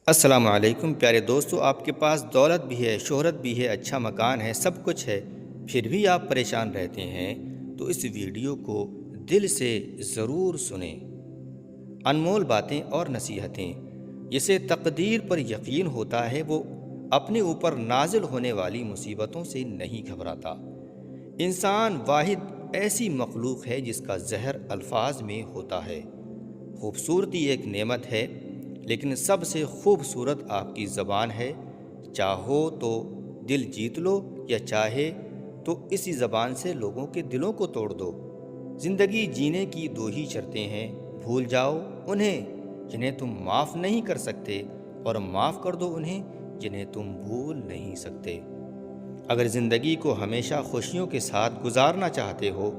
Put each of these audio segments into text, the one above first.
السلام علیکم پیارے دوستو، آپ کے پاس دولت بھی ہے، شہرت بھی ہے، اچھا مکان ہے، سب کچھ ہے، پھر بھی آپ پریشان رہتے ہیں تو اس ویڈیو کو دل سے ضرور سنیں۔ انمول باتیں اور نصیحتیں۔ جسے تقدیر پر یقین ہوتا ہے وہ اپنے اوپر نازل ہونے والی مصیبتوں سے نہیں گھبراتا۔ انسان واحد ایسی مخلوق ہے جس کا زہر الفاظ میں ہوتا ہے۔ خوبصورتی ایک نعمت ہے، لیکن سب سے خوبصورت آپ کی زبان ہے۔ چاہو تو دل جیت لو، یا چاہے تو اسی زبان سے لوگوں کے دلوں کو توڑ دو۔ زندگی جینے کی دو ہی شرطیں ہیں، بھول جاؤ انہیں جنہیں تم معاف نہیں کر سکتے، اور معاف کر دو انہیں جنہیں تم بھول نہیں سکتے۔ اگر زندگی کو ہمیشہ خوشیوں کے ساتھ گزارنا چاہتے ہو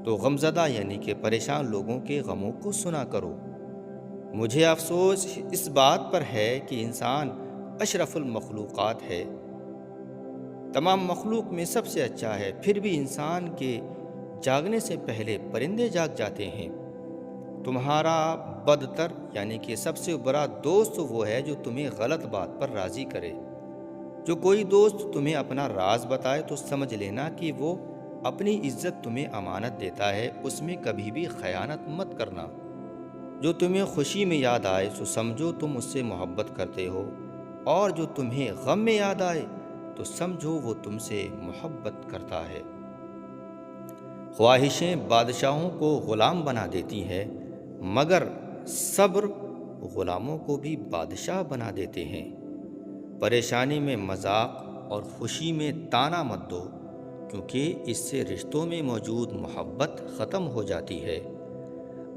تو غمزدہ یعنی کہ پریشان لوگوں کے غموں کو سنا کرو۔ مجھے افسوس اس بات پر ہے کہ انسان اشرف المخلوقات ہے، تمام مخلوق میں سب سے اچھا ہے، پھر بھی انسان کے جاگنے سے پہلے پرندے جاگ جاتے ہیں۔ تمہارا بدتر یعنی کہ سب سے برا دوست وہ ہے جو تمہیں غلط بات پر راضی کرے۔ جو کوئی دوست تمہیں اپنا راز بتائے تو سمجھ لینا کہ وہ اپنی عزت تمہیں امانت دیتا ہے، اس میں کبھی بھی خیانت مت کرنا۔ جو تمہیں خوشی میں یاد آئے تو سمجھو تم اس سے محبت کرتے ہو، اور جو تمہیں غم میں یاد آئے تو سمجھو وہ تم سے محبت کرتا ہے۔ خواہشیں بادشاہوں کو غلام بنا دیتی ہیں، مگر صبر غلاموں کو بھی بادشاہ بنا دیتے ہیں۔ پریشانی میں مذاق اور خوشی میں طعنہ مت دو، کیونکہ اس سے رشتوں میں موجود محبت ختم ہو جاتی ہے۔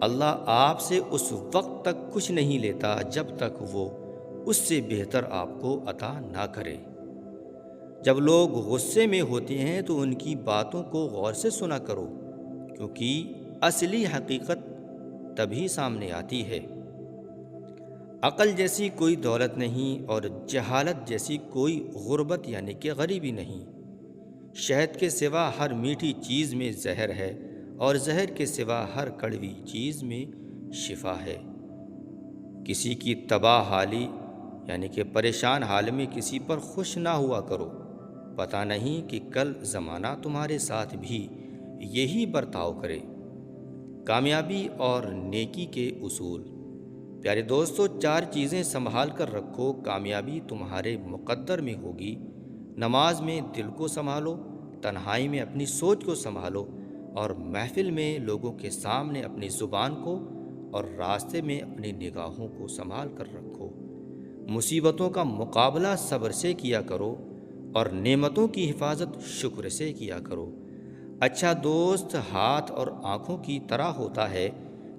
اللہ آپ سے اس وقت تک کچھ نہیں لیتا جب تک وہ اس سے بہتر آپ کو عطا نہ کرے۔ جب لوگ غصے میں ہوتے ہیں تو ان کی باتوں کو غور سے سنا کرو، کیونکہ اصلی حقیقت تبھی سامنے آتی ہے۔ عقل جیسی کوئی دولت نہیں، اور جہالت جیسی کوئی غربت یعنی کہ غریبی نہیں۔ شہد کے سوا ہر میٹھی چیز میں زہر ہے، اور زہر کے سوا ہر کڑوی چیز میں شفا ہے۔ کسی کی تباہ حالی یعنی کہ پریشان حال میں کسی پر خوش نہ ہوا کرو، پتہ نہیں کہ کل زمانہ تمہارے ساتھ بھی یہی برتاؤ کرے۔ کامیابی اور نیکی کے اصول۔ پیارے دوستو، 4 چیزیں سنبھال کر رکھو، کامیابی تمہارے مقدر میں ہوگی۔ نماز میں دل کو سنبھالو، تنہائی میں اپنی سوچ کو سنبھالو، اور محفل میں لوگوں کے سامنے اپنی زبان کو، اور راستے میں اپنی نگاہوں کو سنبھال کر رکھو۔ مصیبتوں کا مقابلہ صبر سے کیا کرو، اور نعمتوں کی حفاظت شکر سے کیا کرو۔ اچھا دوست ہاتھ اور آنکھوں کی طرح ہوتا ہے،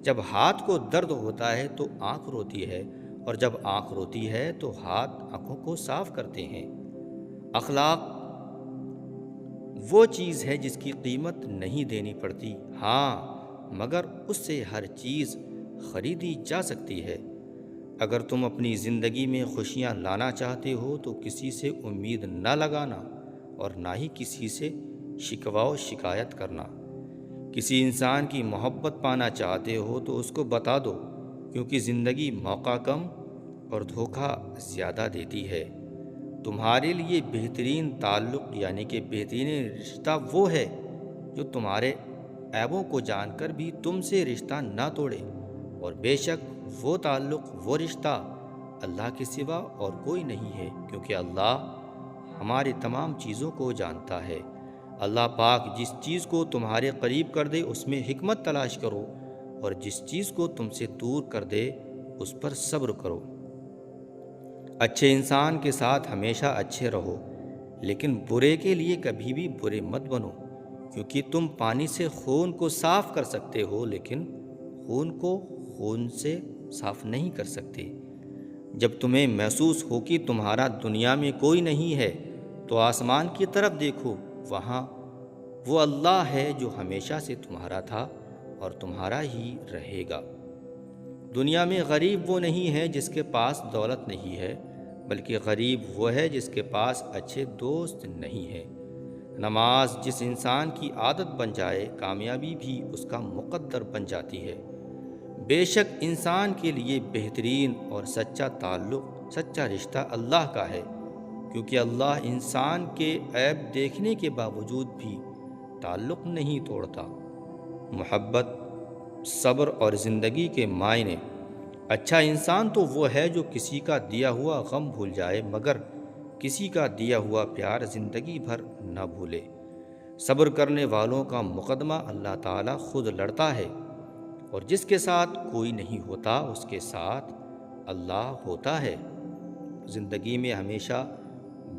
جب ہاتھ کو درد ہوتا ہے تو آنکھ روتی ہے، اور جب آنکھ روتی ہے تو ہاتھ آنکھوں کو صاف کرتے ہیں۔ اخلاق وہ چیز ہے جس کی قیمت نہیں دینی پڑتی، ہاں مگر اس سے ہر چیز خریدی جا سکتی ہے۔ اگر تم اپنی زندگی میں خوشیاں لانا چاہتے ہو تو کسی سے امید نہ لگانا، اور نہ ہی کسی سے شکوہ و شکایت کرنا۔ کسی انسان کی محبت پانا چاہتے ہو تو اس کو بتا دو، کیونکہ زندگی موقع کم اور دھوکہ زیادہ دیتی ہے۔ تمہارے لیے بہترین تعلق یعنی کہ بہترین رشتہ وہ ہے جو تمہارے عیبوں کو جان کر بھی تم سے رشتہ نہ توڑے، اور بے شک وہ تعلق، وہ رشتہ اللہ کے سوا اور کوئی نہیں ہے، کیونکہ اللہ ہماری تمام چیزوں کو جانتا ہے۔ اللہ پاک جس چیز کو تمہارے قریب کر دے اس میں حکمت تلاش کرو، اور جس چیز کو تم سے دور کر دے اس پر صبر کرو۔ اچھے انسان کے ساتھ ہمیشہ اچھے رہو، لیکن برے کے لیے کبھی بھی برے مت بنو، کیونکہ تم پانی سے خون کو صاف کر سکتے ہو، لیکن خون کو خون سے صاف نہیں کر سکتے۔ جب تمہیں محسوس ہو کہ تمہارا دنیا میں کوئی نہیں ہے تو آسمان کی طرف دیکھو، وہاں وہ اللہ ہے جو ہمیشہ سے تمہارا تھا اور تمہارا ہی رہے گا۔ دنیا میں غریب وہ نہیں ہے جس کے پاس دولت نہیں ہے، بلکہ غریب وہ ہے جس کے پاس اچھے دوست نہیں ہے۔ نماز جس انسان کی عادت بن جائے، کامیابی بھی اس کا مقدر بن جاتی ہے۔ بے شک انسان کے لیے بہترین اور سچا تعلق سچا رشتہ اللہ کا ہے، کیونکہ اللہ انسان کے عیب دیکھنے کے باوجود بھی تعلق نہیں توڑتا۔ محبت، صبر اور زندگی کے معنی: اچھا انسان تو وہ ہے جو کسی کا دیا ہوا غم بھول جائے، مگر کسی کا دیا ہوا پیار زندگی بھر نہ بھولے۔ صبر کرنے والوں کا مقدمہ اللہ تعالیٰ خود لڑتا ہے، اور جس کے ساتھ کوئی نہیں ہوتا اس کے ساتھ اللہ ہوتا ہے۔ زندگی میں ہمیشہ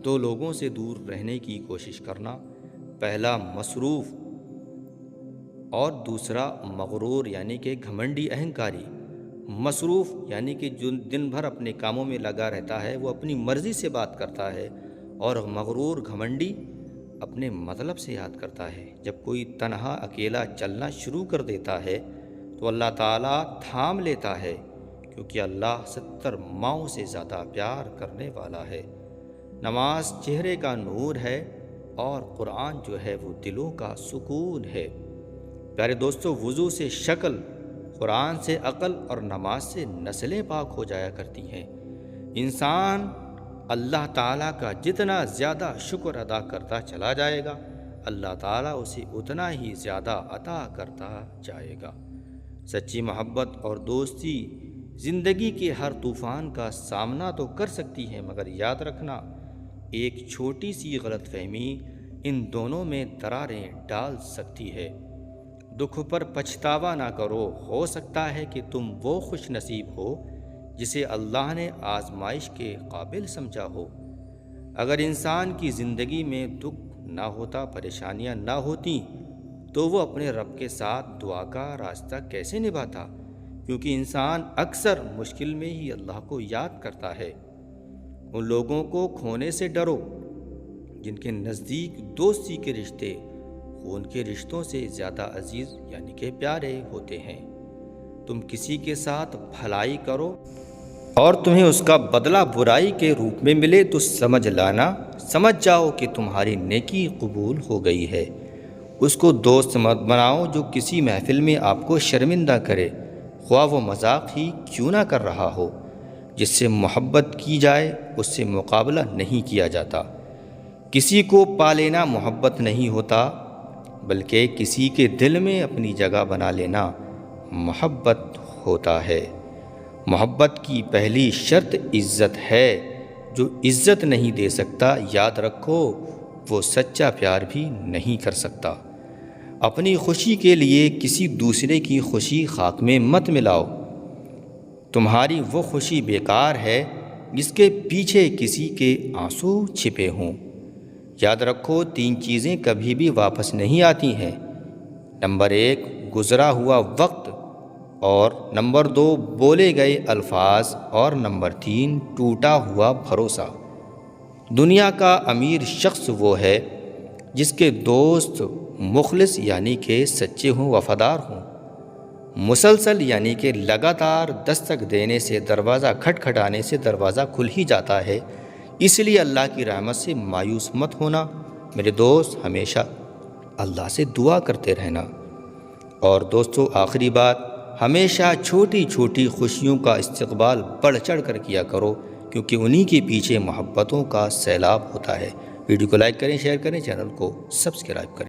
دو لوگوں سے دور رہنے کی کوشش کرنا، پہلا مصروف اور دوسرا مغرور یعنی کہ گھمنڈی اہنکاری۔ مصروف یعنی کہ جو دن بھر اپنے کاموں میں لگا رہتا ہے، وہ اپنی مرضی سے بات کرتا ہے، اور مغرور گھمنڈی اپنے مطلب سے یاد کرتا ہے۔ جب کوئی تنہا اکیلا چلنا شروع کر دیتا ہے تو اللہ تعالیٰ تھام لیتا ہے، کیونکہ اللہ 70 ماؤں سے زیادہ پیار کرنے والا ہے۔ نماز چہرے کا نور ہے، اور قرآن جو ہے وہ دلوں کا سکون ہے۔ پیارے دوستو، وضو سے شکل، قرآن سے عقل اور نماز سے نسلیں پاک ہو جایا کرتی ہیں۔ انسان اللہ تعالیٰ کا جتنا زیادہ شکر ادا کرتا چلا جائے گا، اللہ تعالیٰ اسے اتنا ہی زیادہ عطا کرتا جائے گا۔ سچی محبت اور دوستی زندگی کے ہر طوفان کا سامنا تو کر سکتی ہے، مگر یاد رکھنا، ایک چھوٹی سی غلط فہمی ان دونوں میں دراریں ڈال سکتی ہے۔ دکھ پر پچھتاوا نہ کرو، ہو سکتا ہے کہ تم وہ خوش نصیب ہو جسے اللہ نے آزمائش کے قابل سمجھا ہو۔ اگر انسان کی زندگی میں دکھ نہ ہوتا، پریشانیاں نہ ہوتی، تو وہ اپنے رب کے ساتھ دعا کا راستہ کیسے نبھاتا؟ کیونکہ انسان اکثر مشکل میں ہی اللہ کو یاد کرتا ہے۔ ان لوگوں کو کھونے سے ڈرو جن کے نزدیک دوستی کے رشتے خون کے رشتوں سے زیادہ عزیز یعنی کہ پیارے ہوتے ہیں۔ تم کسی کے ساتھ بھلائی کرو اور تمہیں اس کا بدلہ برائی کے روپ میں ملے تو سمجھ جاؤ کہ تمہاری نیکی قبول ہو گئی ہے۔ اس کو دوست مت بناؤ جو کسی محفل میں آپ کو شرمندہ کرے، خواہ وہ مذاق ہی کیوں نہ کر رہا ہو۔ جس سے محبت کی جائے اس سے مقابلہ نہیں کیا جاتا۔ کسی کو پا لینا محبت نہیں ہوتا، بلکہ کسی کے دل میں اپنی جگہ بنا لینا محبت ہوتا ہے۔ محبت کی پہلی شرط عزت ہے۔ جو عزت نہیں دے سکتا، یاد رکھو وہ سچا پیار بھی نہیں کر سکتا۔ اپنی خوشی کے لیے کسی دوسرے کی خوشی خاک میں مت ملاؤ۔ تمہاری وہ خوشی بیکار ہے جس کے پیچھے کسی کے آنسو چھپے ہوں۔ یاد رکھو 3 چیزیں کبھی بھی واپس نہیں آتی ہیں۔ نمبر 1 گزرا ہوا وقت، اور نمبر 2 بولے گئے الفاظ، اور نمبر 3 ٹوٹا ہوا بھروسہ۔ دنیا کا امیر شخص وہ ہے جس کے دوست مخلص یعنی کہ سچے ہوں، وفادار ہوں۔ مسلسل یعنی کہ لگاتار دستک دینے سے، دروازہ کھٹکھٹانے سے دروازہ کھل ہی جاتا ہے۔ اس لیے اللہ کی رحمت سے مایوس مت ہونا میرے دوست، ہمیشہ اللہ سے دعا کرتے رہنا۔ اور دوستو، آخری بات، ہمیشہ چھوٹی چھوٹی خوشیوں کا استقبال بڑھ چڑھ کر کیا کرو، کیونکہ انہی کے پیچھے محبتوں کا سیلاب ہوتا ہے۔ ویڈیو کو لائک کریں، شیئر کریں، چینل کو سبسکرائب کریں۔